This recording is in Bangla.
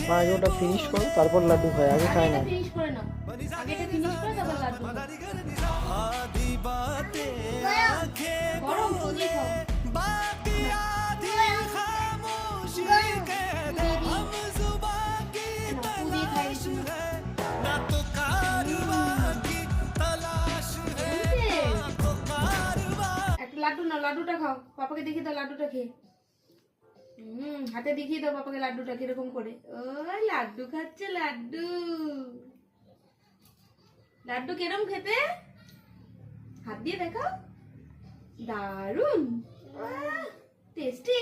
মা আগে ওটা ফিনিশ করো, তারপর লাড্ডু খায়, আগে খায় না। ফিনিশ করে নাও, আগে এটা ফিনিশ করে তারপর লাড্ডু খাও। গরম তো দিয়ে খাও। একটা লাড্ডু নাও, লাড্ডুটা খাও, পাপাকে দেখিয়ে দাও লাড্ডুটা খেয়ে। হাতে দেখিয়ে দাও পাপাকে লাড্ডুটা কিরকম করে। ও লাড্ডু খাচ্ছে, লাড্ডু। লাড্ডু কিরম খেতে, হাত দিয়ে দেখাও। দারুন, টেস্টি।